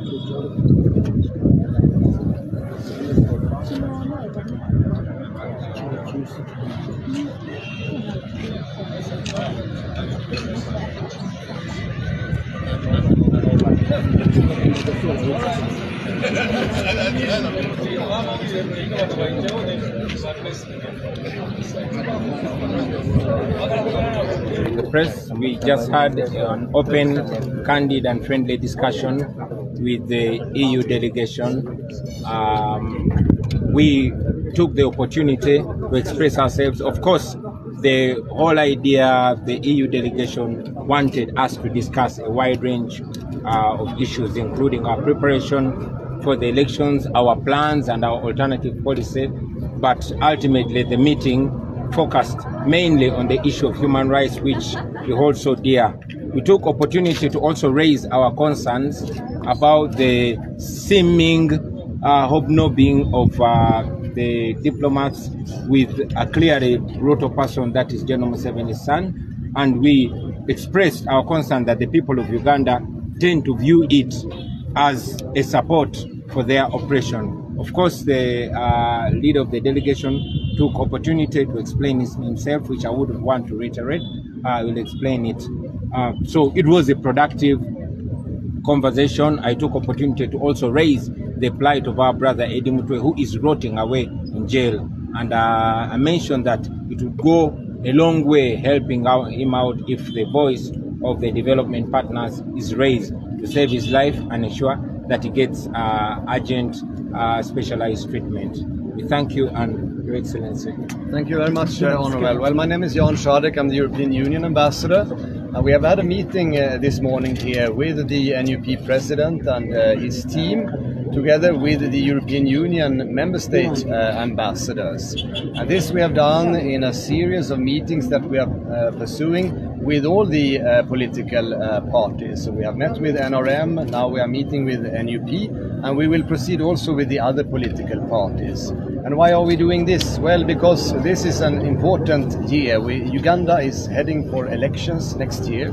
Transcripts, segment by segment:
The press, we just had an open, candid and friendly discussion with the EU delegation. We took the opportunity to express ourselves. Of course, the whole idea, the EU delegation wanted us to discuss a wide range of issues, including our preparation for the elections, our plans and our alternative policy. But ultimately, the meeting focused mainly on the issue of human rights, which we hold so dear. We took opportunity to also raise our concerns about the seeming hobnobbing of the diplomats with a clearly brutal person, that is General Museveni's son, and we expressed our concern that the people of Uganda tend to view it as a support for their oppression. Of course, the leader of the delegation took opportunity to explain himself, which I wouldn't want to reiterate. I will explain it. So it was a productive conversation. I took opportunity to also raise the plight of our brother Eddie Mutwe, who is rotting away in jail. And I mentioned that it would go a long way helping him out if the voice of the development partners is raised to save his life and ensure that he gets urgent, specialized treatment. We thank you and Your Excellency. Thank you very much, Honourable. Well, my name is Jan Szadek. I'm the European Union Ambassador. We have had a meeting this morning here with the NUP President and his team, together with the European Union Member State ambassadors. And this we have done in a series of meetings that we are pursuing with all the political parties. So we have met with NRM, now we are meeting with NUP, and we will proceed also with the other political parties. And why are we doing this? Well, because this is an important year. Uganda is heading for elections next year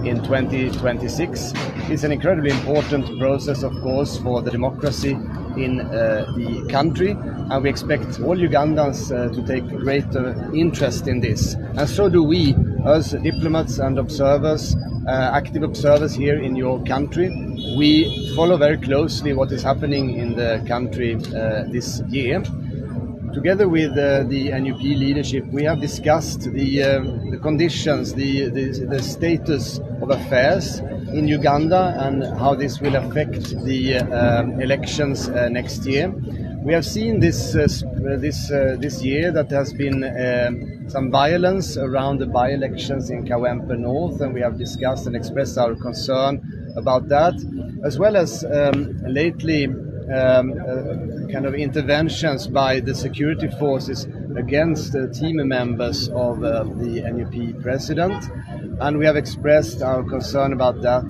in 2026. It's an incredibly important process, of course, for the democracy in the country, and we expect all Ugandans to take greater interest in this. And so do we, as diplomats and observers, active observers here in your country. We follow very closely what is happening in the country this year. Together with the NUP leadership, we have discussed the conditions, the status of affairs in Uganda and how this will affect the elections next year. We have seen this year that there has been some violence around the by-elections in Kawempe North, and we have discussed and expressed our concern about that, as well as lately kind of interventions by the security forces against team members of the NUP president, and we have expressed our concern about that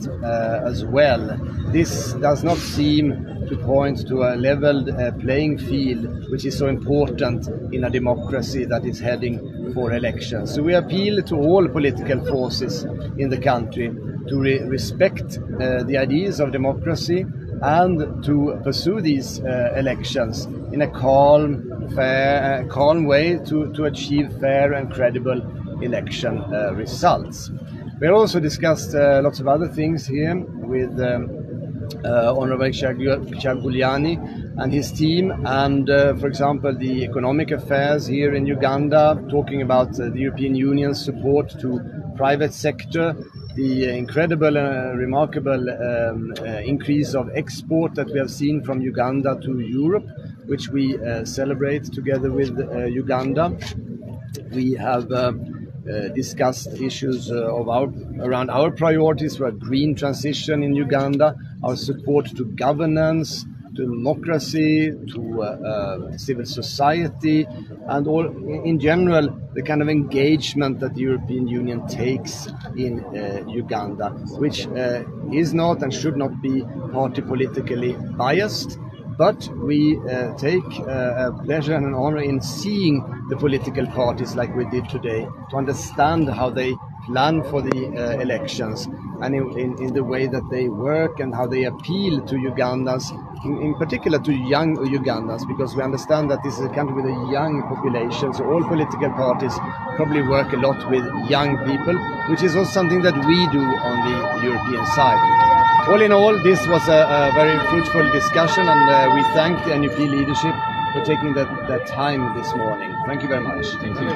as well. This does not seem to point to a leveled playing field, which is so important in a democracy that is heading for elections. So we appeal to all political forces in the country to respect the ideas of democracy and to pursue these elections in a calm way to achieve fair and credible election results. We have also discussed lots of other things here with Honorable Kyagulanyi and his team, and for example the economic affairs here in Uganda, talking about the European Union's support to private sector, the incredible remarkable increase of export that we have seen from Uganda to Europe, which we celebrate together with Uganda. We have discussed issues around our priorities for a green transition in Uganda, our support to governance, to democracy, to civil society, and all in general the kind of engagement that the European Union takes in Uganda, which is not and should not be party politically biased. But we take a pleasure and an honor in seeing the political parties like we did today, to understand how they plan for the elections, and in the way that they work and how they appeal to Ugandans, in particular to young Ugandans, because we understand that this is a country with a young population, so all political parties probably work a lot with young people, which is also something that we do on the European side. All in all, this was a very fruitful discussion, and we thank the NUP leadership for taking that time this morning. Thank you very much. Thank you.